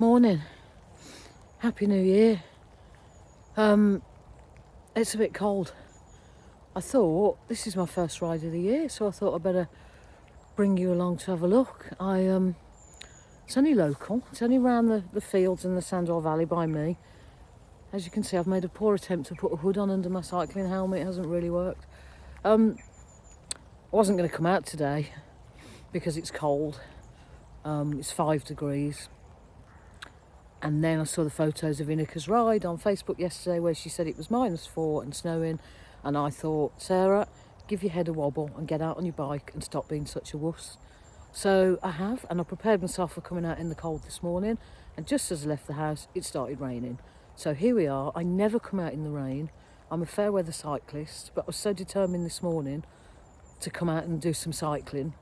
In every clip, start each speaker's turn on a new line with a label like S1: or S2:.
S1: Morning. Happy New Year. It's a bit cold. I thought this is my first ride of the year, so I thought I'd better bring you along to have a look. It's only local. It's only around the fields in the Sandwell Valley by me. As you can see, I've made a poor attempt to put a hood on under my cycling helmet. It hasn't really worked. I wasn't going to come out today because it's cold. It's 5 degrees. And then I saw the photos of Inika's ride on Facebook yesterday where she said it was -4 and snowing. And I thought, Sarah, give your head a wobble and get out on your bike and stop being such a wuss. So I have, and I prepared myself for coming out in the cold this morning. And just as I left the house, it started raining. So here we are. I never come out in the rain. I'm a fair weather cyclist, but I was so determined this morning to come out and do some cycling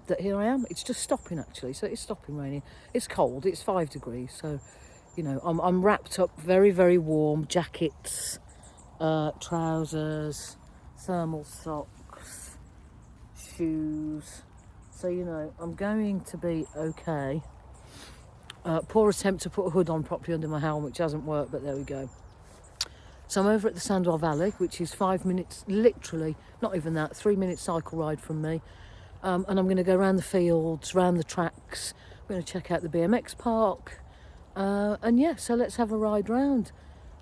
S1: that here I am. It's just stopping actually, so it's stopping raining. It's cold, it's 5 degrees, so you know I'm wrapped up very, very warm. Jackets, trousers, thermal socks, shoes, so you know I'm going to be okay. Poor attempt to put a hood on properly under my helmet, which hasn't worked, but there we go. So I'm over at the Sandwell Valley, which is 5 minutes, literally, not even that, 3-minute cycle ride from me. And I'm going to go around the fields, around the tracks. We're going to check out the BMX park. And yeah, so let's have a ride round.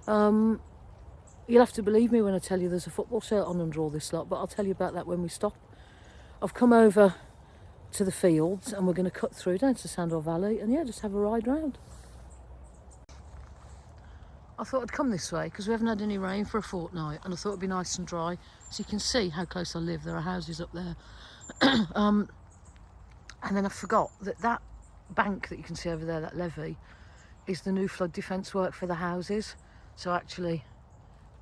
S1: You'll have to believe me when I tell you there's a football shirt on under all this lot, but I'll tell you about that when we stop. I've come over to the fields and we're going to cut through down to Sandwell Valley and yeah, just have a ride round. I thought I'd come this way because we haven't had any rain for a fortnight and I thought it'd be nice and dry. So you can see how close I live. There are houses up there. And then I forgot that bank that you can see over there, that levee, is the new flood defence work for the houses. So actually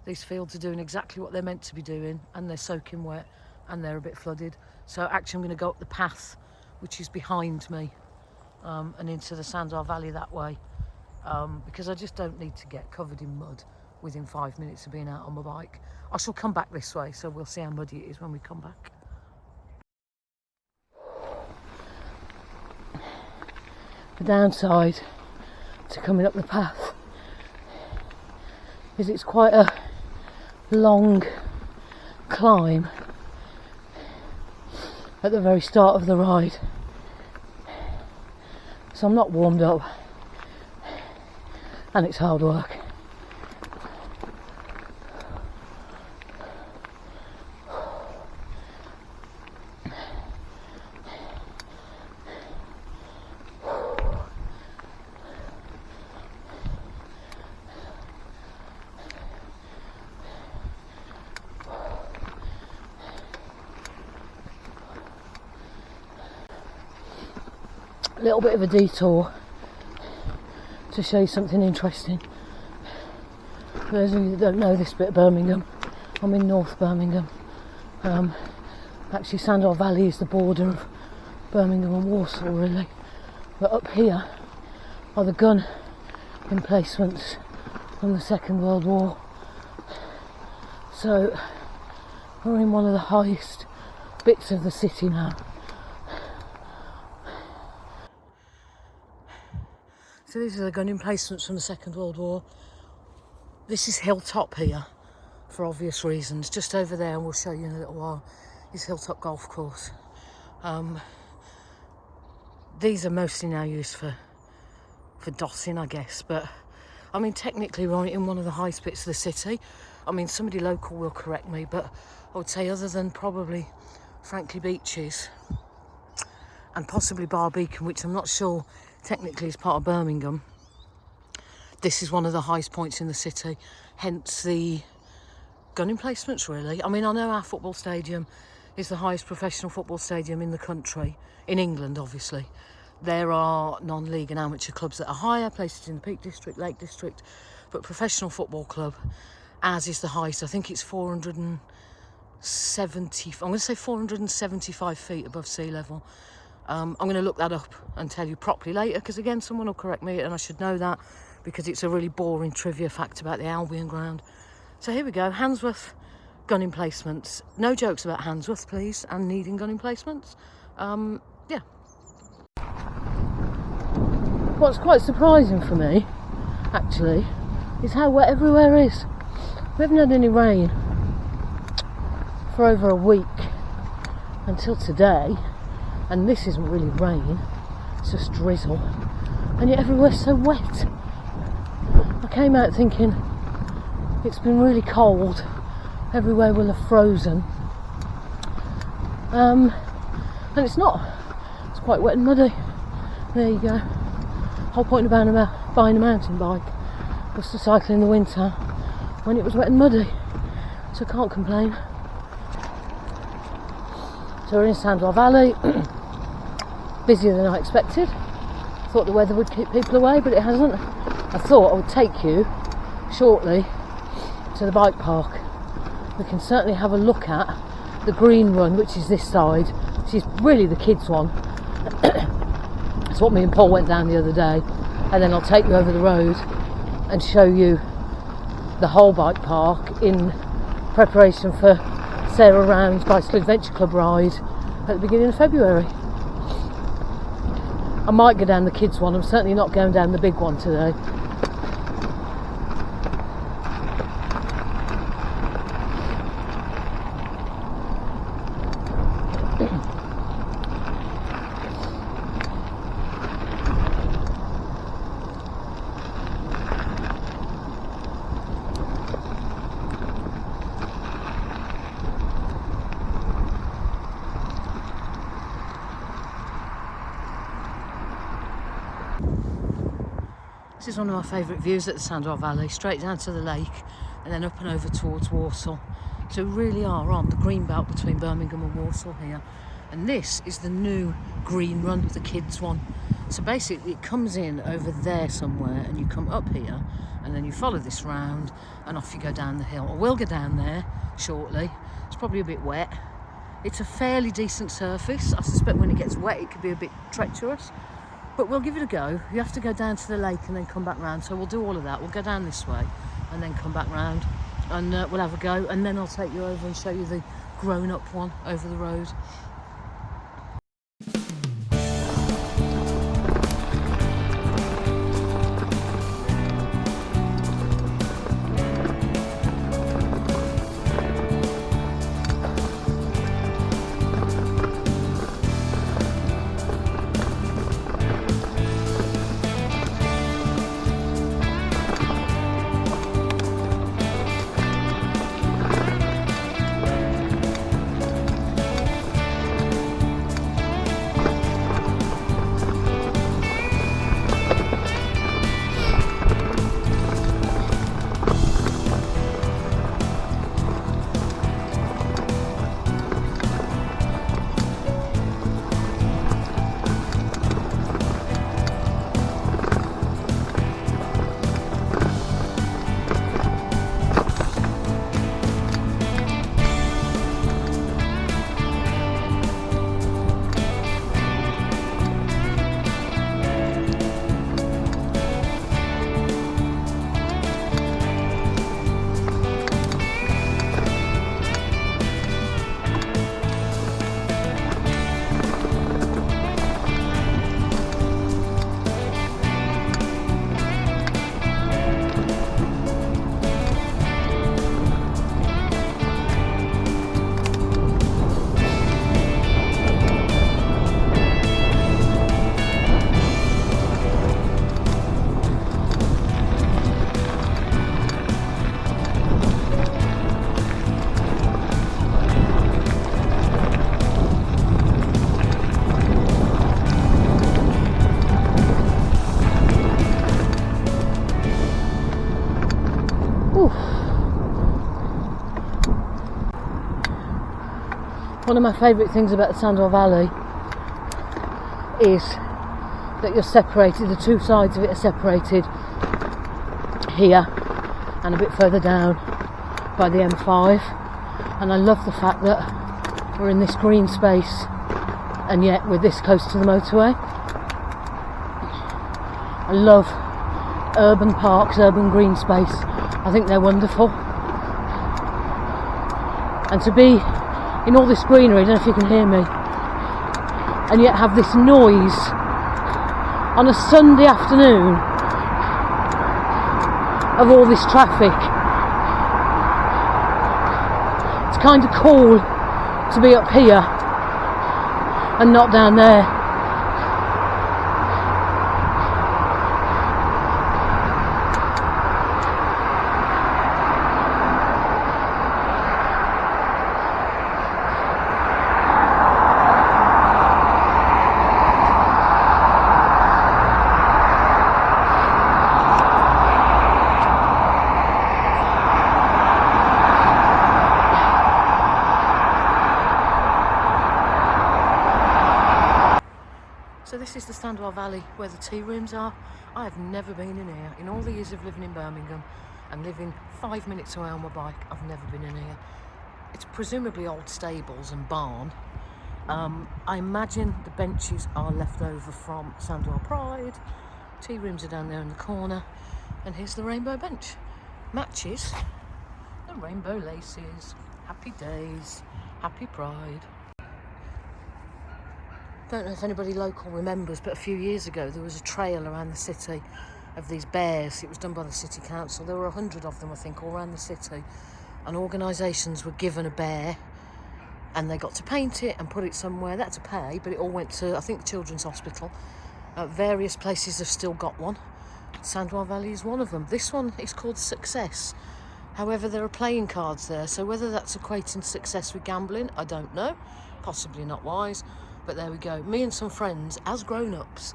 S1: these fields are doing exactly what they're meant to be doing and they're soaking wet and they're a bit flooded. So actually I'm going to go up the path which is behind me and into the Sandwell Valley that way because I just don't need to get covered in mud within 5 minutes of being out on my bike. I shall come back this way, so we'll see how muddy it is when we come back. The downside to coming up the path is it's quite a long climb at the very start of the ride, so I'm not warmed up and it's hard work. A little bit of a detour to show you something interesting. For those of you that don't know this bit of Birmingham, I'm in North Birmingham. Actually Sandwell Valley is the border of Birmingham and Walsall really, but up here are the gun emplacements from the Second World War. So we're in one of the highest bits of the city now. So these are the gun emplacements from the Second World War. This is Hilltop here, for obvious reasons. Just over there, and we'll show you in a little while, is Hilltop Golf Course. These are mostly now used for dossing, I guess. But, I mean, technically we're in one of the highest bits of the city. I mean, somebody local will correct me, but I would say other than probably Franklin Beaches and possibly Barbican, which I'm not sure technically is part of Birmingham, this is one of the highest points in the city, hence the gun emplacements really. I mean, I know our football stadium is the highest professional football stadium in the country, in England obviously. There are non-league and amateur clubs that are higher, places in the Peak District, Lake District, but professional football club, ours is the highest. I think it's 475 feet above sea level. I'm going to look that up and tell you properly later, because again someone will correct me and I should know that because it's a really boring trivia fact about the Albion ground. So here we go, Handsworth gun emplacements. No jokes about Handsworth please, and needing gun emplacements. Yeah. What's quite surprising for me, actually, is how wet everywhere is. We haven't had any rain for over a week until today, and this isn't really rain, it's just drizzle, and yet everywhere's so wet. I came out thinking it's been really cold, everywhere will have frozen, and it's not. It's quite wet and muddy. There you go. Whole point about buying a mountain bike was to cycle in the winter when it was wet and muddy, so I can't complain. So we're in Sandwell Valley, busier than I expected. Thought the weather would keep people away, but it hasn't. I thought I would take you shortly to the bike park. We can certainly have a look at the green run, which is this side, which is really the kids' one. It's what me and Paul went down the other day, and then I'll take you over the road and show you the whole bike park in preparation for Sarah Round's Bicycle Adventure Club ride at the beginning of February. I might go down the kids' one. I'm certainly not going down the big one today. This is one of my favourite views at the Sandwell Valley, straight down to the lake and then up and over towards Walsall. So we really are on the green belt between Birmingham and Walsall here. And this is the new green run, the kids one. So basically it comes in over there somewhere and you come up here and then you follow this round and off you go down the hill. I will go down there shortly. It's probably a bit wet. It's a fairly decent surface. I suspect when it gets wet it could be a bit treacherous. But we'll give it a go. You have to go down to the lake and then come back round. So we'll do all of that. We'll go down this way and then come back round and we'll have a go. And then I'll take you over and show you the grown-up one over the road. One of my favourite things about the Sandwell Valley is that you're separated, the two sides of it are separated here and a bit further down by the M5, and I love the fact that we're in this green space and yet we're this close to the motorway. I love urban parks, urban green space. I think they're wonderful. And to be in all this greenery, I don't know if you can hear me, and yet have this noise on a Sunday afternoon of all this traffic. It's kind of cool to be up here and not down there. So this is the Sandwell Valley where the tea rooms are. I have never been in here. In all the years of living in Birmingham and living 5 minutes away on my bike, I've never been in here. It's presumably old stables and barn. I imagine the benches are left over from Sandwell Pride. Tea rooms are down there in the corner. And here's the rainbow bench. Matches the rainbow laces. Happy days, happy Pride. Don't know if anybody local remembers, but a few years ago there was a trail around the city of these bears. It was done by the city council. There were 100 of them, I think, all around the city, and organisations were given a bear and they got to paint it and put it somewhere. That's a pay, but it all went to, I think, the Children's Hospital. Various places have still got one. Sandwell Valley is one of them. This one is called Success. However, there are playing cards there, so whether that's equating success with gambling, I don't know. Possibly not wise. But there we go. Me and some friends, as grown-ups,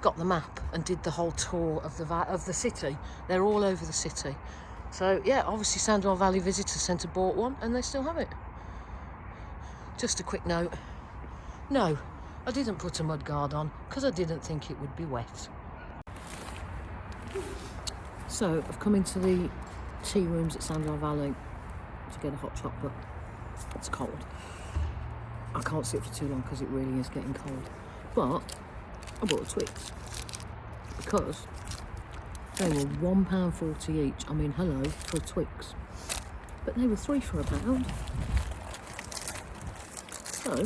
S1: got the map and did the whole tour of the city. They're all over the city. So yeah, obviously Sandwell Valley Visitor Centre bought one and they still have it. Just a quick note. No, I didn't put a mudguard on because I didn't think it would be wet. So I've come into the tea rooms at Sandwell Valley to get a hot chocolate. It's cold. I can't sit for too long because it really is getting cold. But I bought a Twix because they were £1.40 each. I mean, hello, for a Twix. But they were 3 for £1. So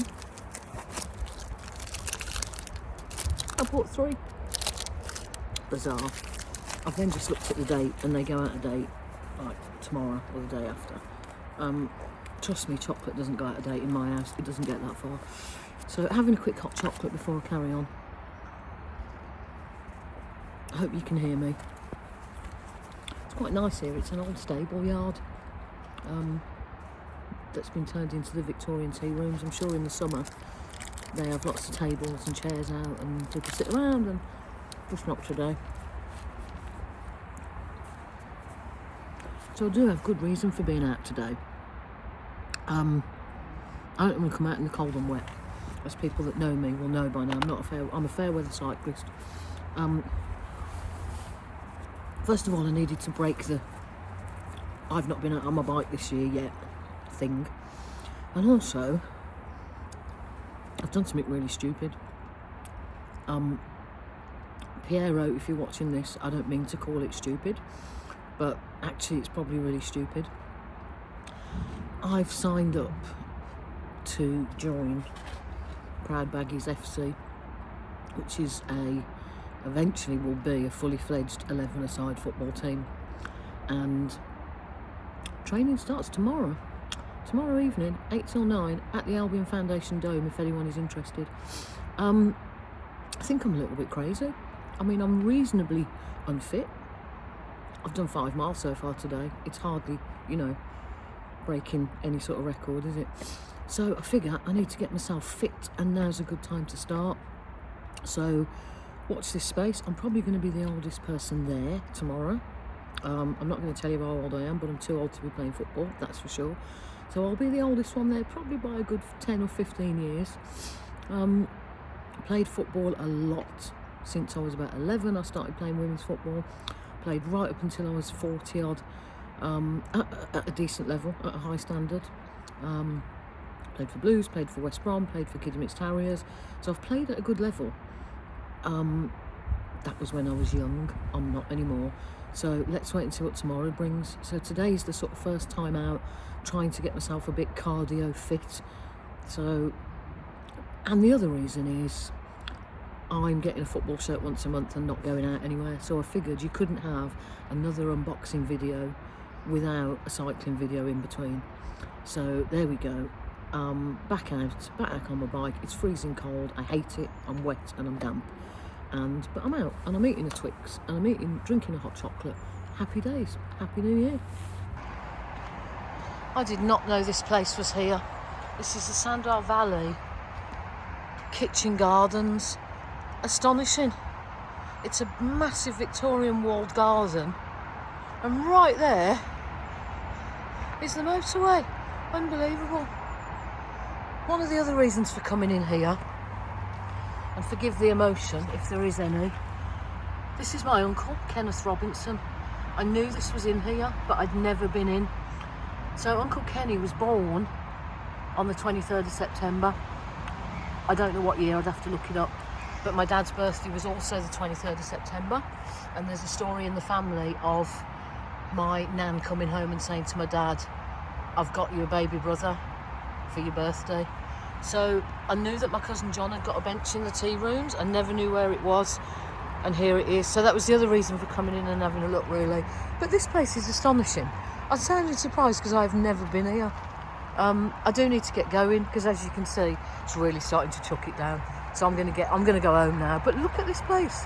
S1: I bought 3. Bizarre. I've then just looked at the date and they go out of date like tomorrow or the day after. Trust me, chocolate doesn't go out of date in my house. It doesn't get that far. So having a quick hot chocolate before I carry on. I hope you can hear me. It's quite nice here. It's an old stable yard that's been turned into the Victorian tea rooms. I'm sure in the summer they have lots of tables and chairs out and people sit around, and just not today. So I do have good reason for being out today. I don't want to come out in the cold and wet. As people that know me will know by now, I'm a fair weather cyclist. First of all, I needed to break the I've not been out on my bike this year yet thing. And also, I've done something really stupid. Piero, if you're watching this, I don't mean to call it stupid, but actually it's probably really stupid. I've signed up to join Proud Baggies FC, which is eventually will be a fully fledged 11-a-side football team, and training starts tomorrow evening, 8 till 9 at the Albion Foundation Dome, if anyone is interested. I think I'm a little bit crazy. I mean, I'm reasonably unfit. I've done 5 miles so far today. It's hardly, breaking any sort of record, is it? So I figure I need to get myself fit, and now's a good time to start. So watch this space. I'm probably going to be the oldest person there tomorrow. I'm not going to tell you how old I am, but I'm too old to be playing football, that's for sure. So I'll be the oldest one there, probably by a good 10 or 15 years. Played football a lot since I was about 11. I started playing women's football. Played right up until I was 40 odd, at a decent level, at a high standard. Played for Blues, played for West Brom, played for Kidderminster Harriers. So I've played at a good level. That was when I was young. I'm not anymore. So let's wait and see what tomorrow brings. So today's the sort of first time out, trying to get myself a bit cardio fit. So, and the other reason is, I'm getting a football shirt once a month and not going out anywhere, so I figured you couldn't have another unboxing video without a cycling video in between. So there we go. Back on my bike. It's freezing cold. I hate it. I'm wet and I'm damp. But I'm out and I'm eating a Twix and I'm drinking a hot chocolate. Happy days. Happy New Year. I did not know this place was here. This is the Sandwell Valley Kitchen Gardens. Astonishing. It's a massive Victorian walled garden, and right there is the motorway. Unbelievable. One of the other reasons for coming in here, and forgive the emotion if there is any, this is my uncle, Kenneth Robinson. I knew this was in here, but I'd never been in. So Uncle Kenny was born on the 23rd of September. I don't know what year, I'd have to look it up. But my dad's birthday was also the 23rd of September. And there's a story in the family of my nan coming home and saying to my dad, I've got you a baby brother for your birthday. So I knew that my cousin John had got a bench in the tea rooms. I never knew where it was. And here it is. So that was the other reason for coming in and having a look, really. But this place is astonishing. I sounded surprised because I've never been here. I do need to get going because, as you can see, it's really starting to chuck it down. So I'm gonna go home now. But look at this place.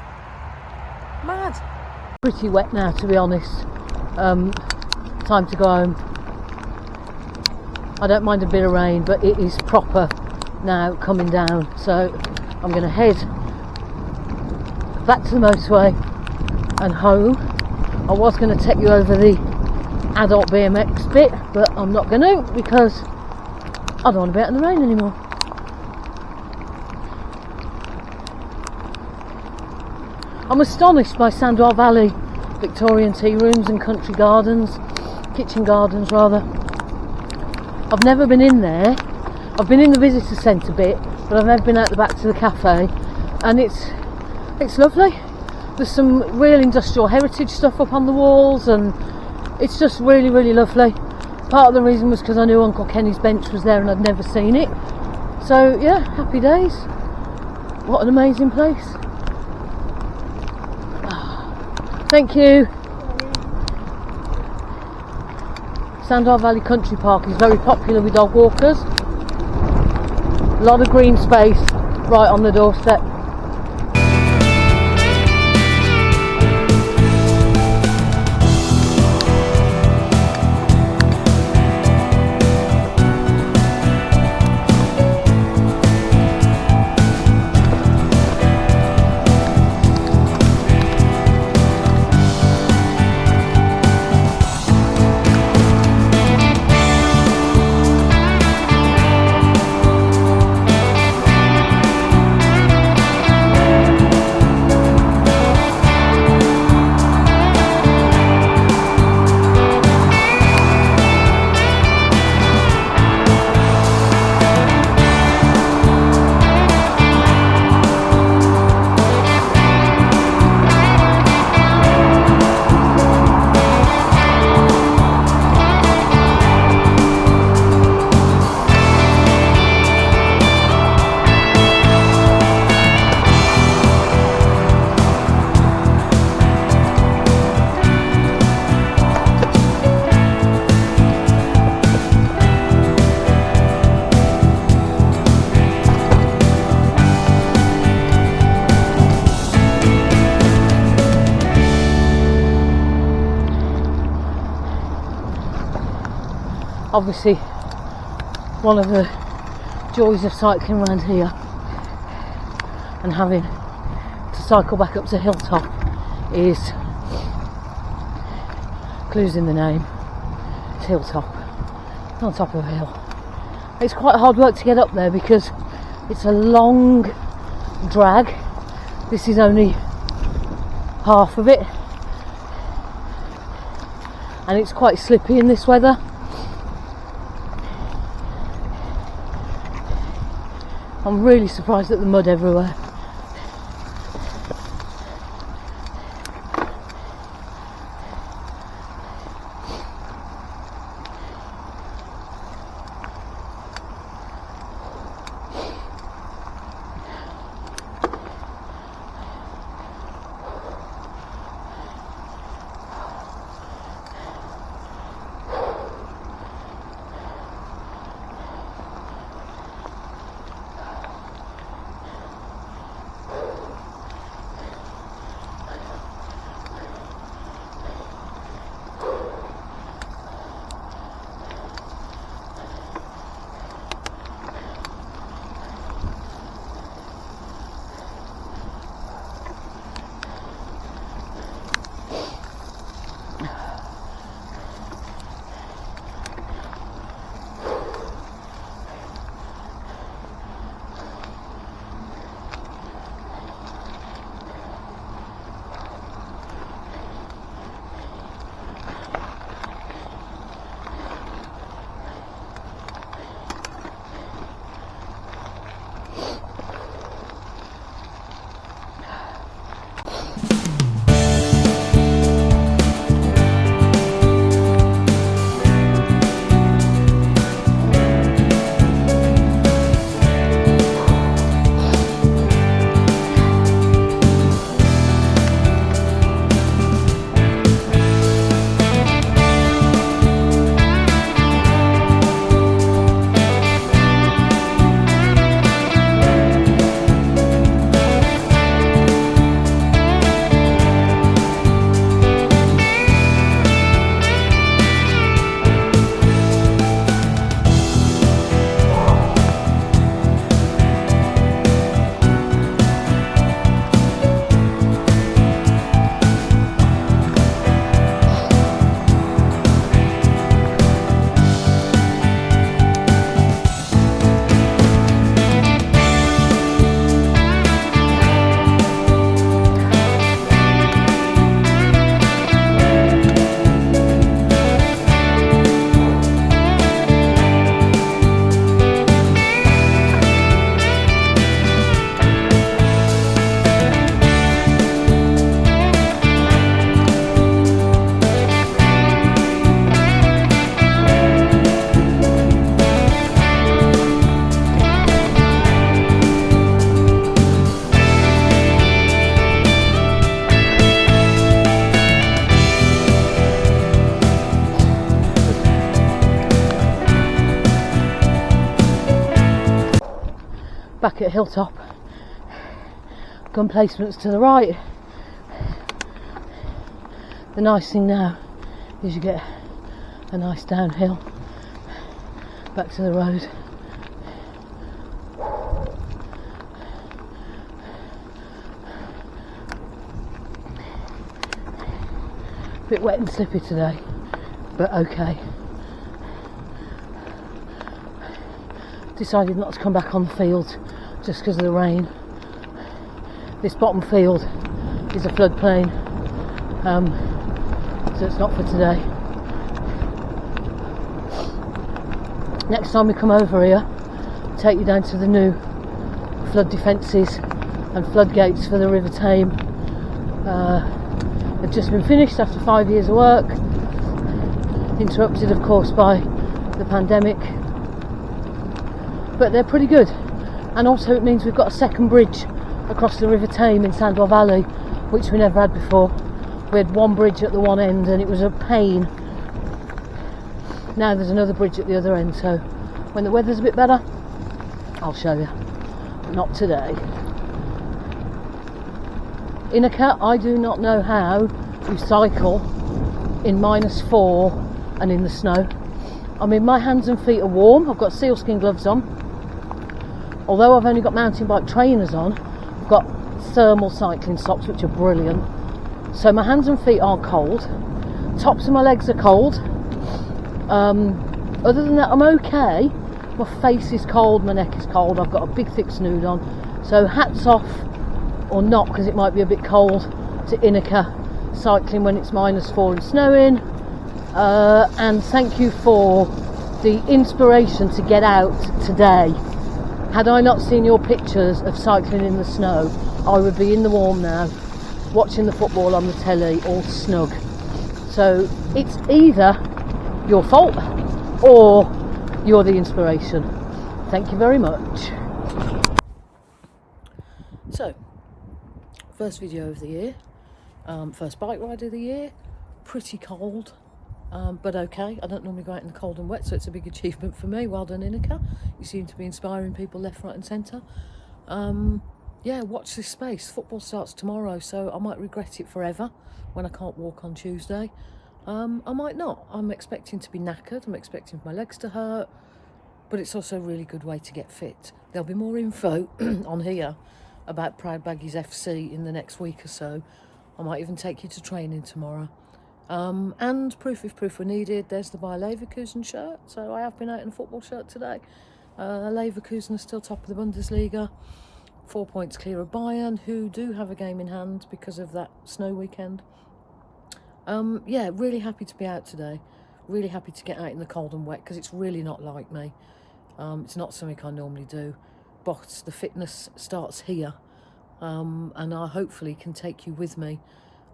S1: Mad. Pretty wet now, to be honest. Time to go home. I don't mind a bit of rain, but it is proper now coming down. So I'm gonna head back to the motorway and home. I was gonna take you over the adult BMX bit, but I'm not gonna because I don't want to be out in the rain anymore. I'm astonished by Sandwell Valley Victorian tea rooms and country gardens, kitchen gardens rather. I've never been in there. I've been in the visitor centre bit, but I've never been out the back to the cafe, and it's lovely. There's some real industrial heritage stuff up on the walls, and it's just really, really lovely. Part of the reason was because I knew Uncle Kenny's bench was there and I'd never seen it. So yeah, happy days. What an amazing place. Thank you. Sandwell Valley Country Park is very popular with dog walkers. A lot of green space right on the doorstep. Obviously, one of the joys of cycling around here and having to cycle back up to Hilltop is, clues in the name, it's Hilltop, it's on top of a hill. It's quite hard work to get up there because it's a long drag. This is only half of it, and it's quite slippy in this weather. I'm really surprised at the mud everywhere. back at Hilltop. Gun placements to the right. The nice thing now is you get a nice downhill back to the road. Bit wet and slippy today, but okay. Decided not to come back on the field just because of the rain. This bottom field is a floodplain, so it's not for today. Next time we come over here, I'll take you down to the new flood defences and floodgates for the River Tame. They've just been finished after 5 years of work, interrupted of course by the pandemic, but they're pretty good. And also it means we've got a second bridge across the River Tame in Sandwell Valley, which we never had before. We had one bridge at the one end and it was a pain. Now there's another bridge at the other end, so when the weather's a bit better, I'll show you. But not today. Innica, I do not know how you cycle in -4 and in the snow. I mean, my hands and feet are warm. I've got sealskin gloves on. Although I've only got mountain bike trainers on, I've got thermal cycling socks, which are brilliant. So my hands and feet aren't cold. Tops of my legs are cold. Other than that, I'm okay. My face is cold, my neck is cold. I've got a big thick snood on. So hats off, or not, because it might be a bit cold, to Innica cycling when it's -4 and snowing. And thank you for the inspiration to get out today. Had I not seen your pictures of cycling in the snow, I would be in the warm now, watching the football on the telly, all snug. So it's either your fault or you're the inspiration. Thank you very much. So, first video of the year, first bike ride of the year, pretty cold, but okay. I don't normally go out in the cold and wet, so it's a big achievement for me. Well done, Innica. You seem to be inspiring people left, right and centre. Yeah, watch this space. Football starts tomorrow, so I might regret it forever when I can't walk on Tuesday. I might not. I'm expecting to be knackered. I'm expecting my legs to hurt, but it's also a really good way to get fit. There'll be more info on here about Proud Baggies FC in the next week or so. I might even take you to training tomorrow. And proof if proof were needed, there's the Bayer Leverkusen shirt. So I have been out in a football shirt today. Leverkusen are still top of the Bundesliga, 4 points clear of Bayern, who do have a game in hand because of that snow weekend. Yeah, really happy to be out today. Really happy to get out in the cold and wet because it's really not like me. It's not something I normally do, but the fitness starts here, and I hopefully can take you with me.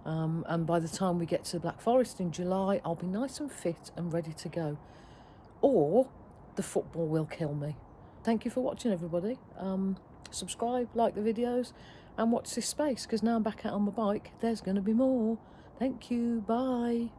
S1: And by the time we get to the Black Forest in July, I'll be nice and fit and ready to go. Or the football will kill me. Thank you for watching, everybody. Subscribe, like the videos, and watch this space, because now I'm back out on my bike, there's going to be more. Thank you. Bye.